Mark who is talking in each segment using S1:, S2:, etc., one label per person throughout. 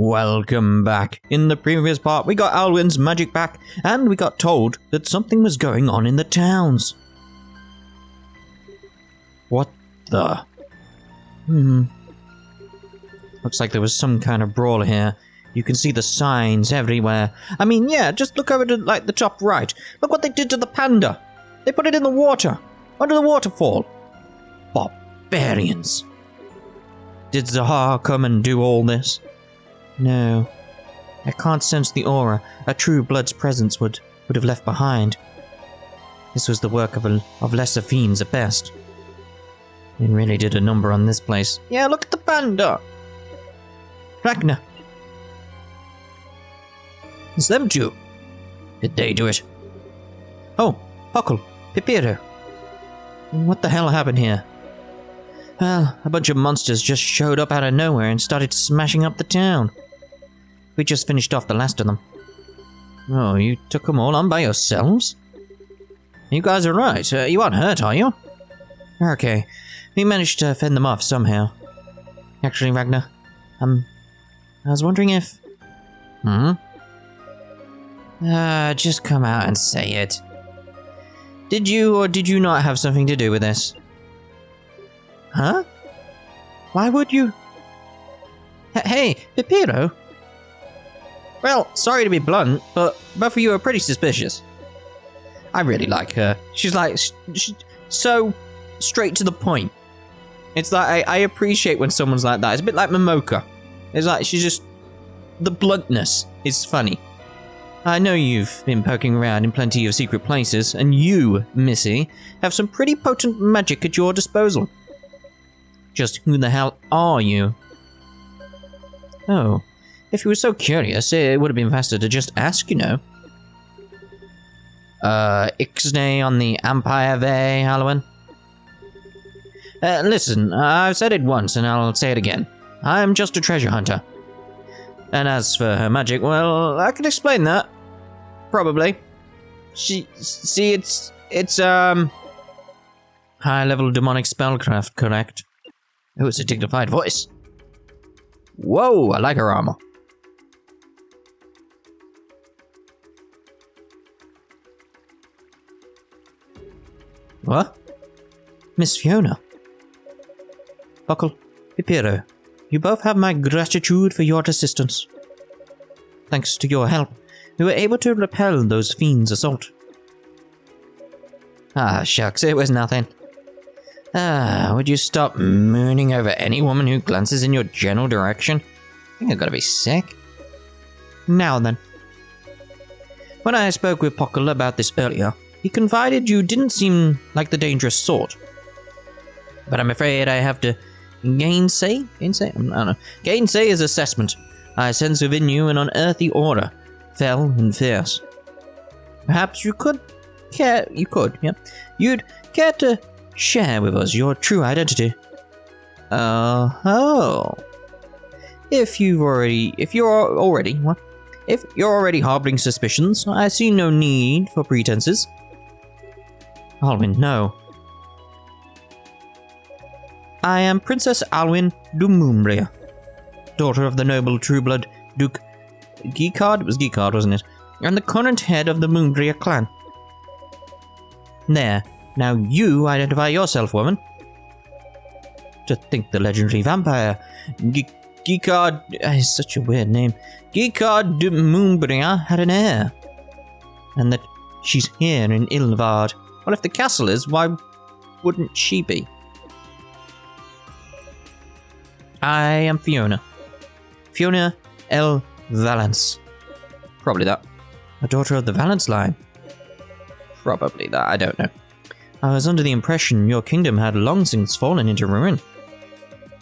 S1: Welcome back. In the previous part, we got Alwen's magic back, and we got told that something was going on in the towns. What the? Looks like there was some kind of brawl here. You can see the signs everywhere. I mean, yeah, just look over to, like, the top right. Look what they did to the panda. They put it in the water, under the waterfall. Barbarians. Did Zahar come and do all this? No. I can't sense the aura a true blood's presence would have left behind. This was the work of lesser fiends at best. It really did a number on this place. Yeah, look at the panda! Ragna! It's them two. Did they do it? Oh, Puckle, Pipiro. What the hell happened here? Well, a bunch of monsters just showed up out of nowhere and started smashing up the town. We just finished off the last of them. Oh, you took them all on by yourselves? You guys are right. You aren't hurt, are you? Okay. We managed to fend them off somehow. Actually, Ragna, I was wondering if... Just come out and say it. Did you or did you not have something to do with this? Huh? Why would you... Hey, Pipiro? Well, sorry to be blunt, but both of you are pretty suspicious. I really like her. She's like, she's so straight to the point. It's like, I appreciate when someone's like that. It's a bit like Momoka. It's like, she's just... The bluntness is funny. I know you've been poking around in plenty of secret places, and you, Missy, have some pretty potent magic at your disposal. Just who the hell are you? Oh, if you were so curious, it would have been faster to just ask, you know. Ixnay on the Empire Bay, Alwen? Listen, I've said it once and I'll say it again. I'm just a treasure hunter. And as for her magic, well, I can explain that. Probably. It's high-level demonic spellcraft, correct? Oh, it's a dignified voice. Whoa, I like her armor. What? Miss Fiona? Buckle, Pipiro, you both have my gratitude for your assistance. Thanks to your help, we were able to repel those fiends' assault. Ah, shucks, it was nothing. Would you stop mooning over any woman who glances in your general direction? I think I've got to be sick. Now then. When I spoke with Puckle about this earlier, he confided you didn't seem like the dangerous sort. But I'm afraid I have to gainsay his assessment. I sense within you an unearthly aura, fell and fierce. Perhaps you'd care to share with us your true identity. Oh. If you're already harboring suspicions, I see no need for pretenses. Alwen, no. I am Princess Alwen du Moonbria, daughter of the noble trueblood Duke Geekard, it was Geekard, wasn't it? And the current head of the Moonbria clan. There, now you identify yourself, woman. To think the legendary vampire Geekard is such a weird name. Geekard du Moonbria had an heir, and that she's here in Ilvard. Well, if the castle is, why wouldn't she be? I am Fiona. Fiona L. Valence. Probably that. A daughter of the Valence line. Probably that, I don't know. I was under the impression your kingdom had long since fallen into ruin.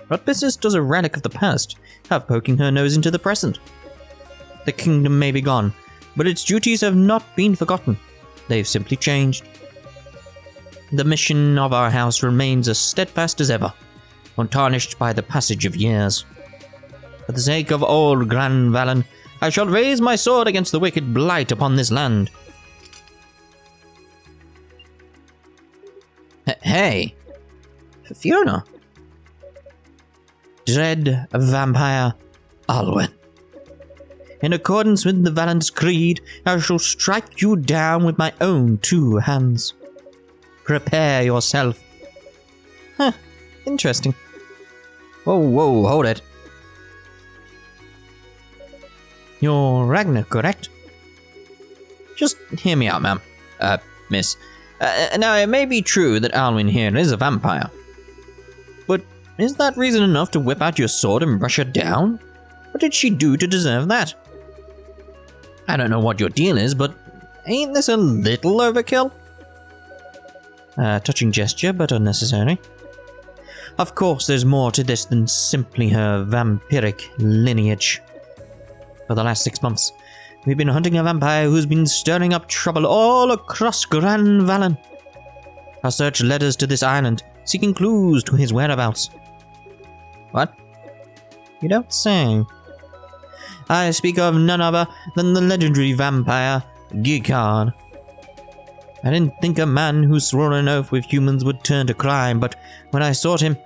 S1: What business does a relic of the past have poking her nose into the present? The kingdom may be gone, but its duties have not been forgotten. They've simply changed. The mission of our house remains as steadfast as ever, untarnished by the passage of years. For the sake of old Gran Valen, I shall raise my sword against the wicked blight upon this land. Hey, Fiona. Dread vampire Alwen. In accordance with the Valent's creed, I shall strike you down with my own 2 hands. Prepare yourself. Huh, interesting. Whoa, hold it. You're Ragna, correct? Just hear me out, ma'am. Miss. Now, it may be true that Alwen here is a vampire. But is that reason enough to whip out your sword and rush her down? What did she do to deserve that? I don't know what your deal is, but ain't this a little overkill? Touching gesture, but unnecessary. Of course, there's more to this than simply her vampiric lineage. For the last 6 months, we've been hunting a vampire who's been stirring up trouble all across Gran Valen. Our search led us to this island, seeking clues to his whereabouts. What? You don't say. I speak of none other than the legendary vampire, Gigard. I didn't think a man who swore an oath with humans would turn to crime, but when I sought him,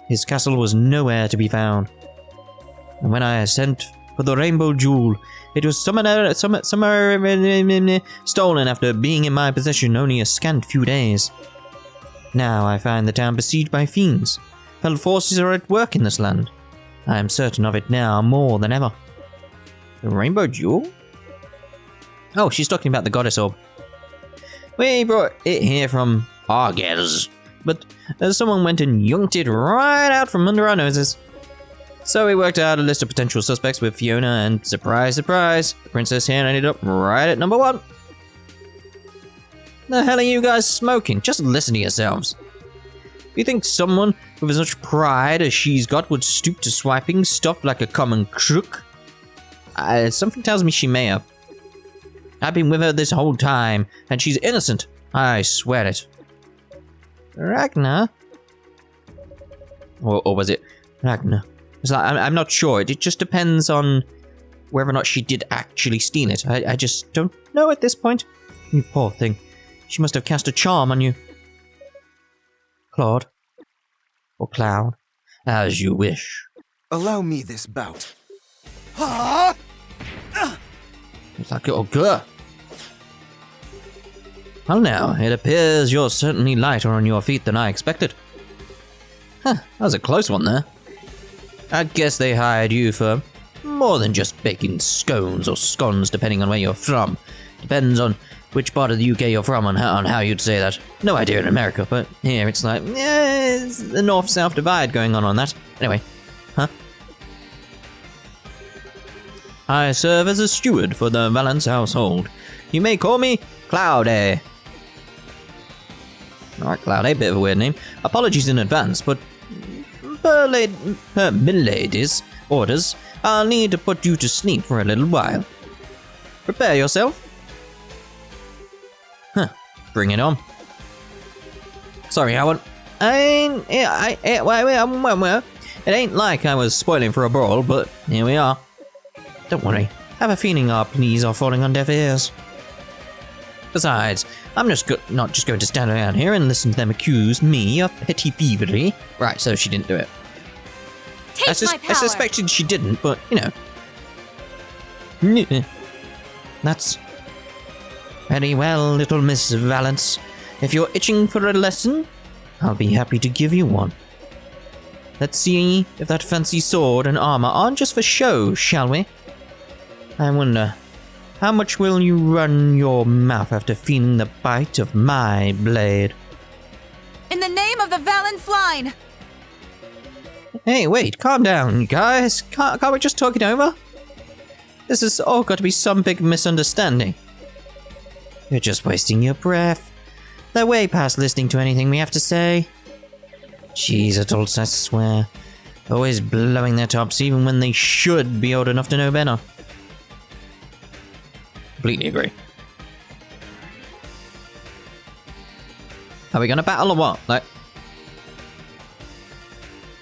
S1: his castle was nowhere to be found. And when I sent for the Rainbow Jewel, it was somewhere stolen after being in my possession only a scant few days. Now I find the town besieged by fiends. Fell forces are at work in this land. I am certain of it now more than ever. The Rainbow Jewel? Oh, she's talking about the goddess orb. We brought it here from Argels, but someone went and yoinked it right out from under our noses. So we worked out a list of potential suspects with Fiona, and surprise, surprise, the princess here ended up right at number 1. The hell are you guys smoking? Just listen to yourselves. You think someone with as much pride as she's got would stoop to swiping stuff like a common crook? Something tells me she may have. I've been with her this whole time, and she's innocent. I swear it. Ragna? Or was it Ragna? It's like, I'm not sure. It just depends on whether or not she did actually steal it. I just don't know at this point. You poor thing. She must have cast a charm on you. Claude. Or Cloud. As you wish.
S2: Allow me this bout.
S1: It's like, oh, good. Well now, it appears you're certainly lighter on your feet than I expected. Huh, that was a close one there. I guess they hired you for more than just baking scones or scones, depending on where you're from. Depends on which part of the UK you're from and how you'd say that. No idea in America, but here it's like, yeah, it's the north-south divide going on that. Anyway, huh? I serve as a steward for the Valence household. You may call me Cloudy. Alright, Cloudy, bit of a weird name. Apologies in advance, but per milady's orders, I'll need to put you to sleep for a little while. Prepare yourself. Huh, bring it on. Sorry, Howard. It ain't like I was spoiling for a brawl, but here we are. Don't worry, I have a feeling our pleas are falling on deaf ears. Besides, I'm not just going to stand around here and listen to them accuse me of petty thievery. Right, so she didn't do it.
S3: Take my power.
S1: I suspected she didn't, but, you know. That's very well, little Miss Valence. If you're itching for a lesson, I'll be happy to give you one. Let's see if that fancy sword and armor aren't just for show, shall we? I wonder, how much will you run your mouth after feeling the bite of my blade?
S3: In the name of the Valence line!
S1: Hey, wait, calm down, guys. Can't we just talk it over? This has all got to be some big misunderstanding. You're just wasting your breath. They're way past listening to anything we have to say. Jeez, adults, I swear. Always blowing their tops even when they should be old enough to know better. Completely agree. Are we gonna battle or what? Like,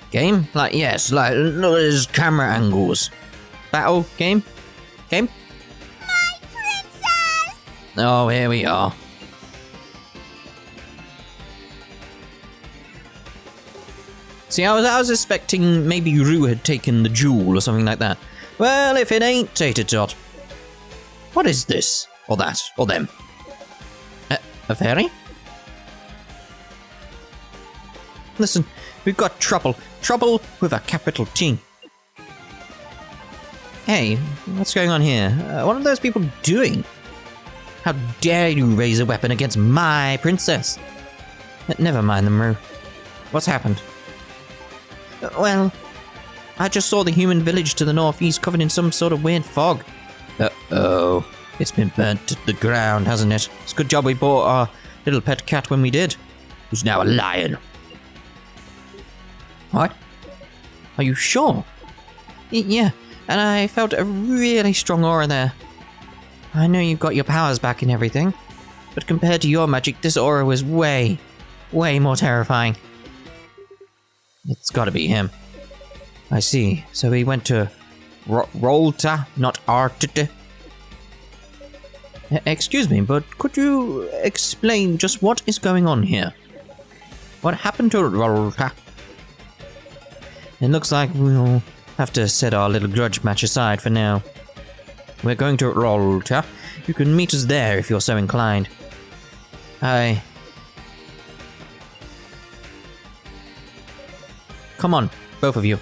S1: game? Like, yes, like, look at his camera angles. Battle? Game? Game?
S3: My princess!
S1: Oh, here we are. See, I was expecting maybe Rue had taken the jewel or something like that. Well, if it ain't Tater Tot. What is this? Or that? Or them? A fairy? Listen, we've got trouble. Trouble with a capital T. Hey, what's going on here? What are those people doing? How dare you raise a weapon against my princess? Never mind them, Rue. What's happened? Well, I just saw the human village to the northeast covered in some sort of weird fog. Uh-oh. It's been burnt to the ground, hasn't it? It's a good job we bought our little pet cat when we did. Who's now a lion. What? Are you sure? Yeah, and I felt a really strong aura there. I know you've got your powers back and everything, but compared to your magic, this aura was way more terrifying. It's gotta be him. I see. So he went to Rolta, not Artite. Excuse me, but could you explain just what is going on here? What happened to Rolta? It looks like we'll have to set our little grudge match aside for now. We're going to Rolta. You can meet us there if you're so inclined. Come on, both of you.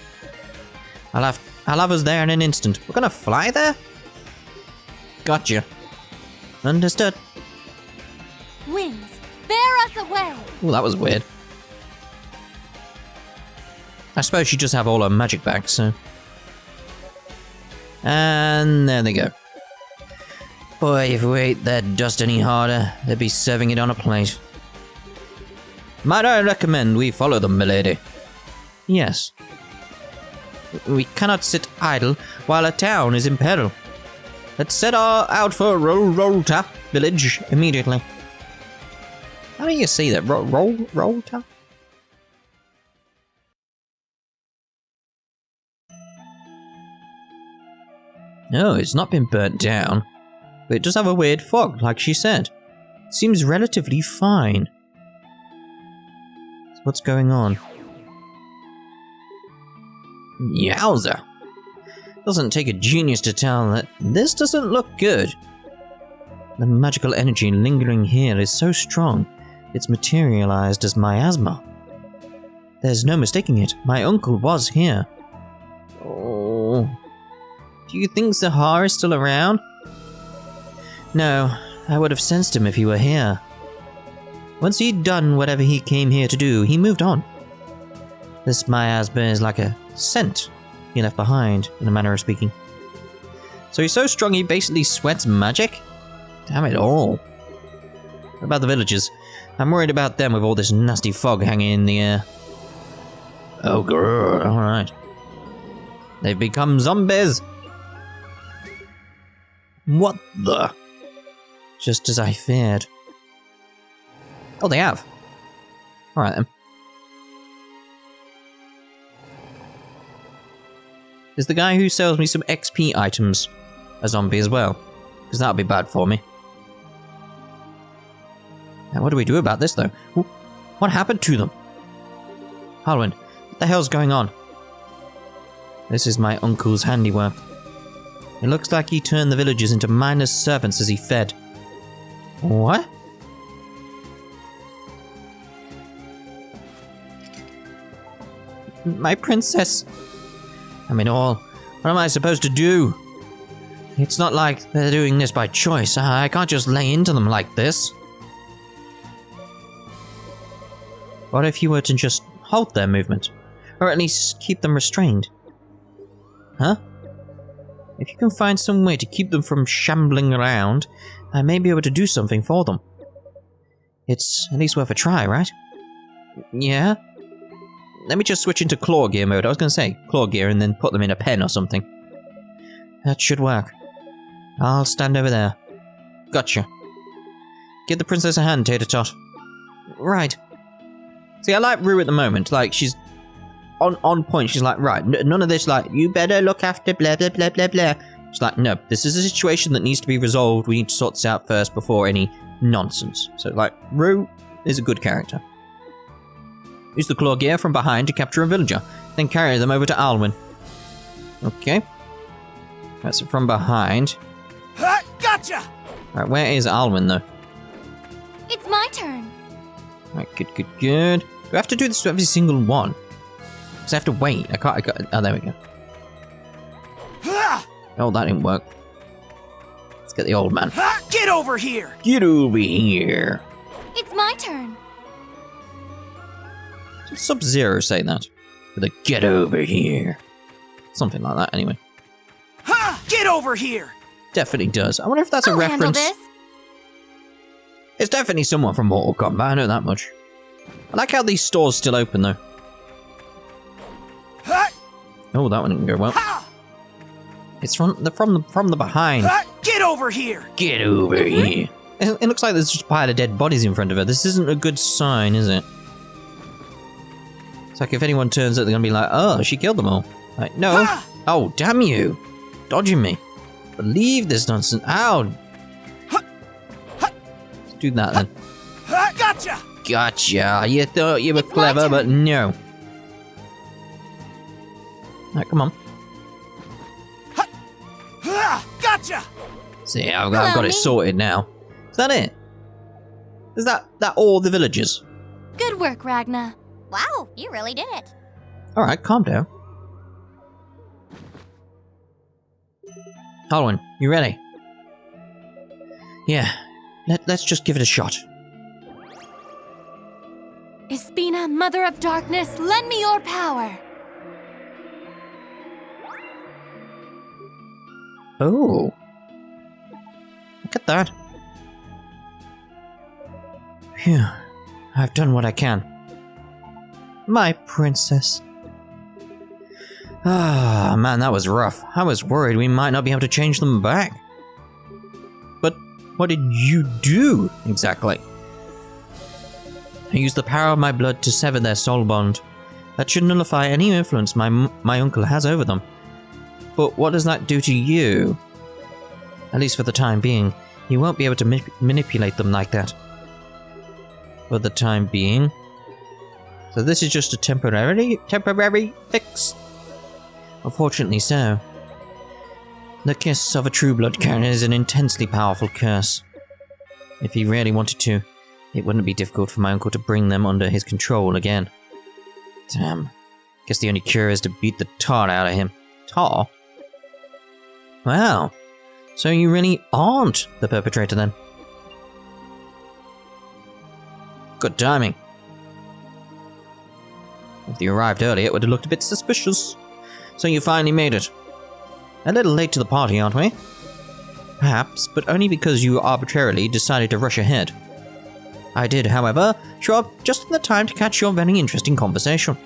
S1: I'll have us there in an instant. We're gonna fly there? Gotcha. Understood.
S3: Wings, bear us away.
S1: Ooh, that was weird. I suppose she just have all her magic back, so... And there they go. Boy, if we ate that dust any harder, they'd be serving it on a plate. Might I recommend we follow them, milady? Yes. We cannot sit idle while a town is in peril. Let's set out for Rolta village immediately. How do you say that? Rolta? No, it's not been burnt down. But it does have a weird fog, like she said. It seems relatively fine. So what's going on? Yowza! Doesn't take a genius to tell that this doesn't look good. The magical energy lingering here is so strong, it's materialized as miasma. There's no mistaking it, my uncle was here. Oh... Do you think Zahar is still around? No, I would have sensed him if he were here. Once he'd done whatever he came here to do, he moved on. This miasma is like a scent he left behind, in a manner of speaking. So he's so strong he basically sweats magic? Damn it all. What about the villagers? I'm worried about them with all this nasty fog hanging in the air. Oh, grrr, alright. They've become zombies! What the? Just as I feared. Oh, they have. Alright then. Is the guy who sells me some XP items a zombie as well? Because that'll be bad for me. Now, what do we do about this, though? What happened to them? Alwen, what the hell's going on? This is my uncle's handiwork. It looks like he turned the villagers into mindless servants as he fed. What? My princess. I mean, what am I supposed to do? It's not like they're doing this by choice. I can't just lay into them like this. What if you were to just halt their movement? Or at least keep them restrained? Huh? If you can find some way to keep them from shambling around, I may be able to do something for them. It's at least worth a try, right? Yeah? Let me just switch into claw gear mode. I was going to say claw gear and then put them in a pen or something. That should work. I'll stand over there. Gotcha. Give the princess a hand, Tater Tot. Right. See, I like Rue at the moment. Like, she's on point. She's like, right, none of this, like, you better look after blah, blah, blah, blah, blah. She's like, no, this is a situation that needs to be resolved. We need to sort this out first before any nonsense. So, like, Rue is a good character. Use the claw gear from behind to capture a villager, then carry them over to Alwen. Okay. That's from behind.
S2: Gotcha! Gotcha!
S1: Right, where is Alwen, though?
S3: It's my turn.
S1: Right, good. Do I have to do this to every single one? Because I have to wait. I can't. Oh, there we go. Oh, that didn't work. Let's get the old man.
S2: Get over here!
S1: Get over here.
S3: It's my turn.
S1: Did Sub-Zero say that? With a get over here. Something like that, anyway.
S2: Get over here!
S1: Definitely does. I wonder if that's
S3: I'll
S1: a
S3: handle
S1: reference.
S3: this.
S1: It's definitely someone from Mortal Kombat, I know that much. I like how these stores still open, though. Oh, that one didn't go well. It's from the behind.
S2: Get over here!
S1: Get over here. It looks like there's just a pile of dead bodies in front of her. This isn't a good sign, is it? It's like if anyone turns up, they're gonna be like, oh, she killed them all. Like, no. Oh, damn you. Dodging me. Believe this nonsense. Ow. Let's do that then.
S2: Gotcha!
S1: Gotcha. You thought you were
S3: It's my
S1: clever,
S3: turn.
S1: but no. Alright, come on.
S2: Gotcha!
S1: See, I've got
S3: Hello,
S1: it
S3: me.
S1: sorted now. Is that it? Is that all the villagers?
S3: Good work, Ragna.
S4: Wow, you really did it.
S1: Alright, calm down. Alwen, you ready? Yeah, let's just give it a shot.
S3: Espina, Mother of Darkness, lend me your power.
S1: Oh. Look at that. Phew. I've done what I can. My princess. Ah, man, that was rough. I was worried we might not be able to change them back. But what did you do, exactly? I used the power of my blood to sever their soul bond. That should nullify any influence my uncle has over them. But what does that do to you? At least for the time being, you won't be able to manipulate them like that. For the time being? So this is just a temporary fix? Unfortunately so. The kiss of a true blood carrier is an intensely powerful curse. If he really wanted to, it wouldn't be difficult for my uncle to bring them under his control again. Damn. Guess the only cure is to beat the tar out of him. Tar? Wow. So you really aren't the perpetrator then? Good timing. If you arrived early, it would have looked a bit suspicious. So you finally made it. A little late to the party, aren't we? Perhaps, but only because you arbitrarily decided to rush ahead. I did, however, show up just in the time to catch your very interesting conversation.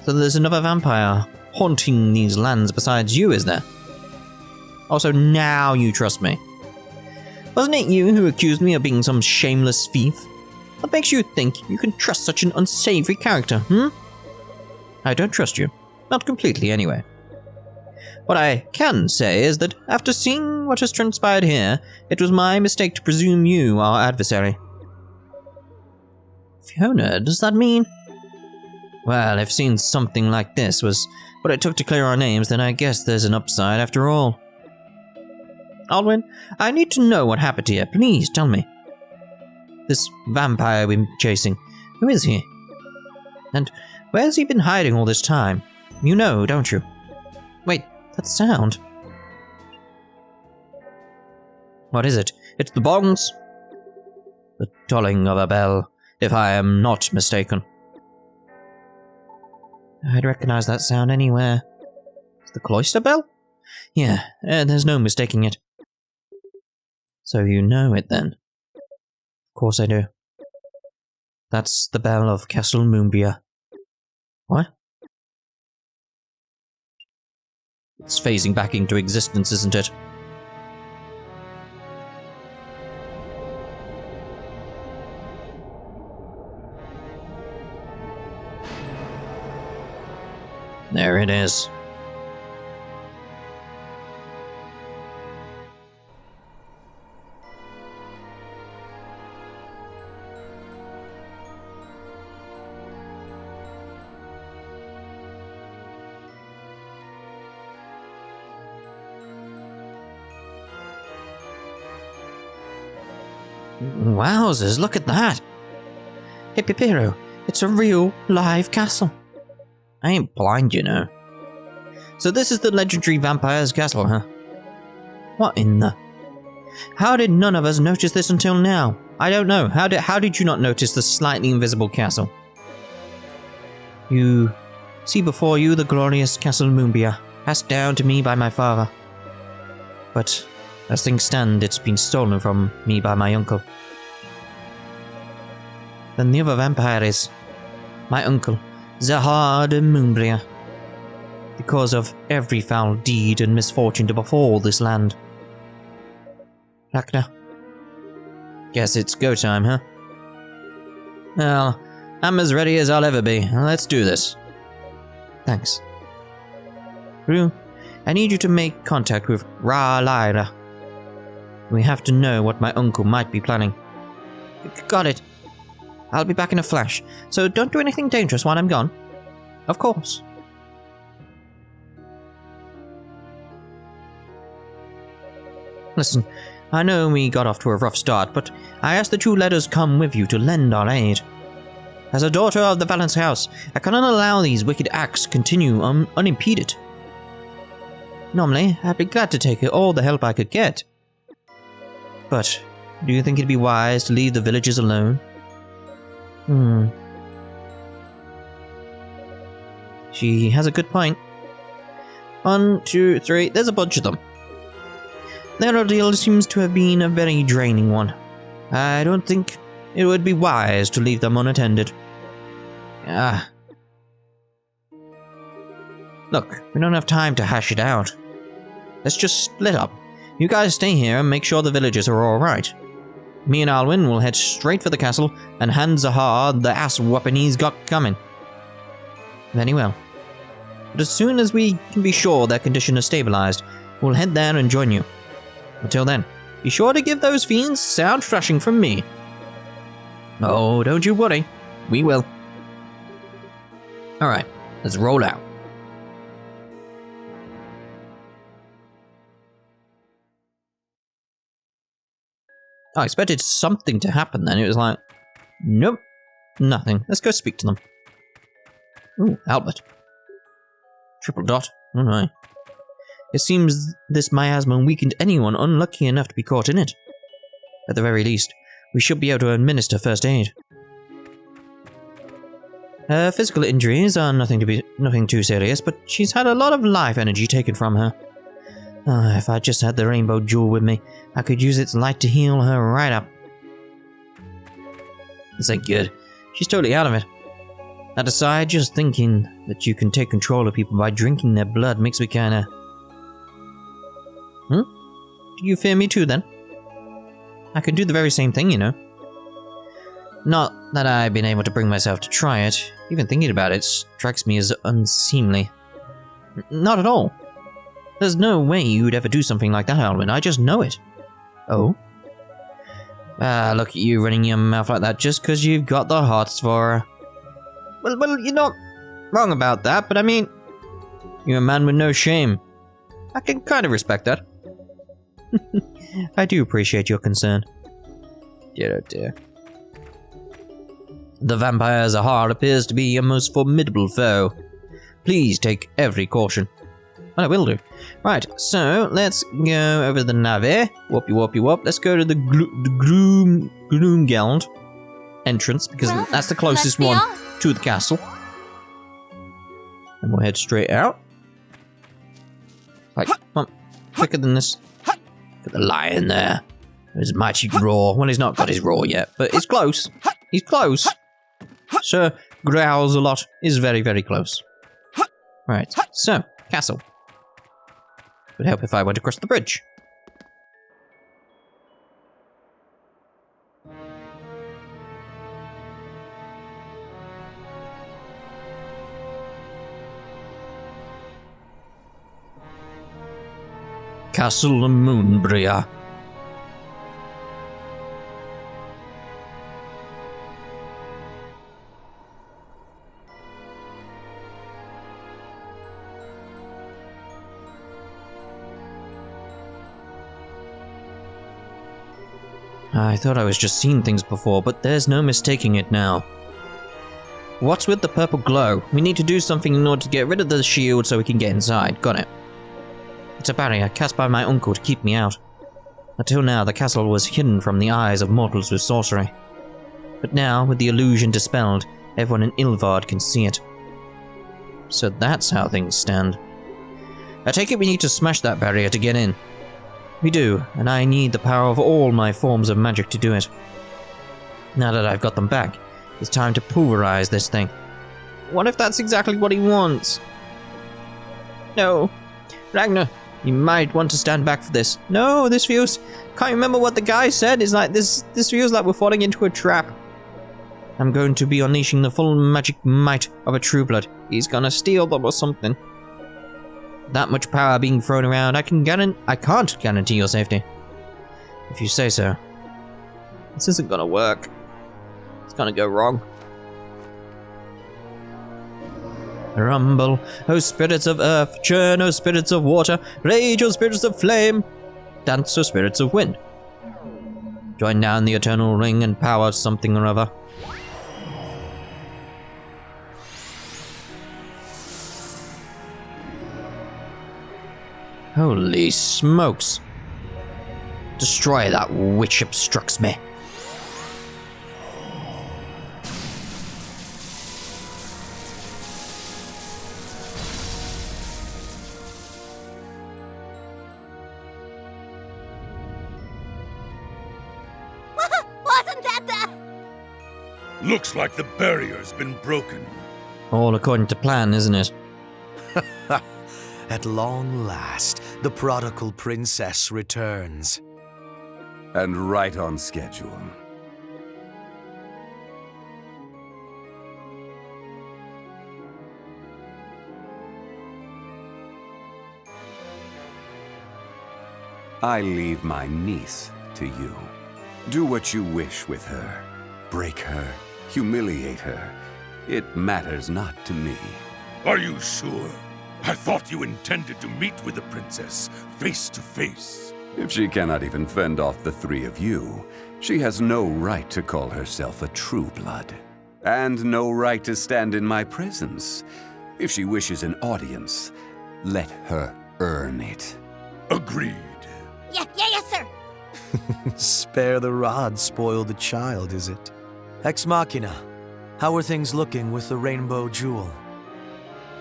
S1: So there's another vampire haunting these lands besides you, is there? Also, now you trust me. Wasn't it you who accused me of being some shameless thief? What makes you think you can trust such an unsavory character, I don't trust you. Not completely, anyway. What I can say is that after seeing what has transpired here, it was my mistake to presume you our adversary. Fiona, does that mean? Well, if seeing something like this was what it took to clear our names, then I guess there's an upside after all. Alwen, I need to know what happened here. Please tell me. This vampire we've been chasing, who is he? And where's he been hiding all this time? You know, don't you? Wait, that sound. What is it? It's the bongs. The tolling of a bell, if I am not mistaken. I'd recognize that sound anywhere. It's the cloister bell? Yeah, there's no mistaking it. So you know it then? Of course I do. That's the bell of Castle Moonbria. What? It's phasing back into existence, isn't it? There it is. Wowzers, look at that! Hey Pipero, it's a real, live castle. I ain't blind, you know. So this is the legendary vampire's castle, huh? What in the... How did none of us notice this until now? I don't know. How did you not notice the slightly invisible castle? You see before you the glorious Castle Moonbria, passed down to me by my father. But as things stand, it's been stolen from me by my uncle. Then the other vampire is my uncle, Ilvard du Moonbria, the cause of every foul deed and misfortune to befall this land. Ragna, guess it's go time, huh? Well, I'm as ready as I'll ever be. Let's do this. Thanks. Rue, I need you to make contact with Lyra. We have to know what my uncle might be planning. Got it. I'll be back in a flash, so don't do anything dangerous while I'm gone. Of course. Listen, I know we got off to a rough start, but I ask that you let us come with you to lend our aid. As a daughter of the Valence house, I cannot allow these wicked acts to continue unimpeded. Normally, I'd be glad to take all the help I could get. But, do you think it'd be wise to leave the villagers alone? She has a good point. 1, 2, 3, there's a bunch of them. Their ordeal seems to have been a very draining one. I don't think it would be wise to leave them unattended. Look, we don't have time to hash it out. Let's just split up. You guys stay here and make sure the villagers are alright. Me and Alwen will head straight for the castle and hand Zahar the ass whooping he's got coming. Very well. But as soon as we can be sure their condition is stabilized, we'll head there and join you. Until then, be sure to give those fiends sound thrashing from me. Oh, don't you worry. We will. Alright, let's roll out. I expected something to happen then. It was like, nope, nothing. Let's go speak to them. Ooh, Albert. Triple dot. Oh my. It seems this miasma weakened anyone unlucky enough to be caught in it. At the very least, we should be able to administer first aid. Her physical injuries are nothing too serious, but she's had a lot of life energy taken from her. If I just had the rainbow jewel with me, I could use its light to heal her right up. This ain't good. She's totally out of it. That aside, just thinking that you can take control of people by drinking their blood makes me kinda... Do you fear me too, then? I can do the very same thing, you know. Not that I've been able to bring myself to try it. Even thinking about it strikes me as unseemly. Not at all. There's no way you'd ever do something like that, Alwen. I just know it. Oh? Look at you running your mouth like that just because you've got the hots for her. Well, you're not wrong about that, but I mean, you're a man with no shame. I can kind of respect that. I do appreciate your concern. Dear oh dear. The vampire Zahar appears to be a most formidable foe. Please take every caution. Well, I will do. Right, so let's go over the Nave. Whoopie whoopie whoop. Let's go to the Gloomgeld entrance, because
S3: Well,
S1: that's the closest one to the castle. And we'll head straight out. Like, come on, quicker than this. Look at the lion there. His mighty roar. Well, he's not got his roar yet, but it's close. He's close. Sir growls a lot. Is very, very close. Right, so, castle. Would help if I went across the bridge. Castle Moonbria. I thought I was just seeing things before, but there's no mistaking it now. What's with the purple glow? We need to do something in order to get rid of the shield so we can get inside. Got it. It's a barrier cast by my uncle to keep me out. Until now, the castle was hidden from the eyes of mortals with sorcery. But now, with the illusion dispelled, everyone in Ilvard can see it. So that's how things stand. I take it we need to smash that barrier to get in. We do, and I need the power of all my forms of magic to do it. Now that I've got them back, it's time to pulverize this thing. What if that's exactly what he wants? No. Ragna, you might want to stand back for this. No, this feels... Can't remember what the guy said. It's like this feels like we're falling into a trap. I'm going to be unleashing the full magic might of a true blood. He's gonna steal them or something. That much power being thrown around, I can't guarantee your safety. If you say so. This isn't gonna work. It's gonna go wrong. Rumble, O spirits of earth, churn, O spirits of water, rage, O spirits of flame, dance, O spirits of wind. Join down the eternal ring and power something or other. Holy smokes. Destroy that which obstructs me.
S4: Wasn't that the...
S5: Looks like the barrier's been broken.
S1: All according to plan, isn't it?
S6: At long last, the prodigal princess returns.
S7: And right on schedule. I leave my niece to you. Do what you wish with her. Break her, humiliate her. It matters not to me.
S5: Are you sure? I thought you intended to meet with the princess, face to face.
S7: If she cannot even fend off the three of you, she has no right to call herself a true blood. And no right to stand in my presence. If she wishes an audience, let her earn it.
S5: Agreed.
S4: Yes, sir.
S6: Spare the rod, spoil the child, is it? Ex Machina, how are things looking with the rainbow jewel?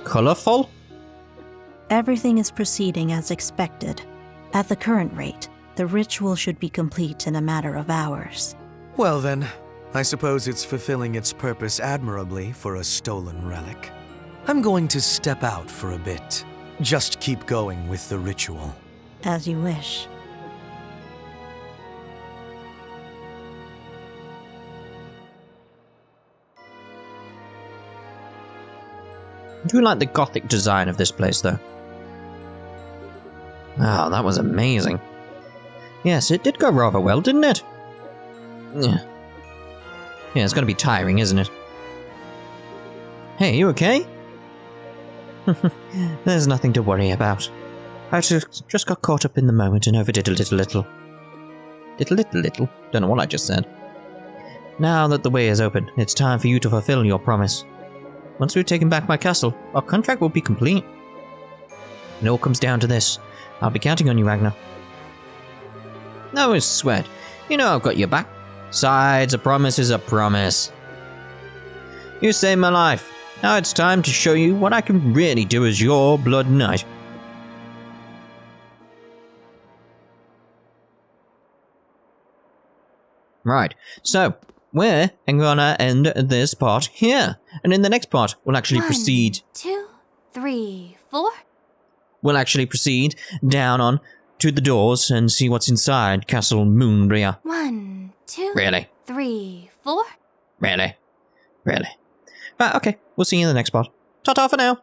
S1: Colorful?
S8: Everything is proceeding as expected. At the current rate, the ritual should be complete in a matter of hours.
S6: Well then, I suppose it's fulfilling its purpose admirably for a stolen relic. I'm going to step out for a bit. Just keep going with the ritual.
S8: As you wish.
S1: I do like the gothic design of this place, though. Wow, that was amazing. Yes, it did go rather well, didn't it? Yeah. Yeah, it's gonna be tiring, isn't it? Hey, you okay? There's nothing to worry about. I just got caught up in the moment and overdid a little. Little? Don't know what I just said. Now that the way is open, it's time for you to fulfill your promise. Once we've taken back my castle, our contract will be complete. It all comes down to this. I'll be counting on you, Ragna. No sweat. You know I've got your back. Besides, a promise is a promise. You saved my life. Now it's time to show you what I can really do as your Blood Knight. Right, so we're gonna end this part here. And in the next part, we'll actually proceed...
S3: 2, 3, 4.
S1: We'll actually proceed down on to the doors and see what's inside Castle Moonbria.
S3: 1, 2,
S1: Really?
S3: 3, 4.
S1: Really? Right, okay. We'll see you in the next part. Ta-ta for now!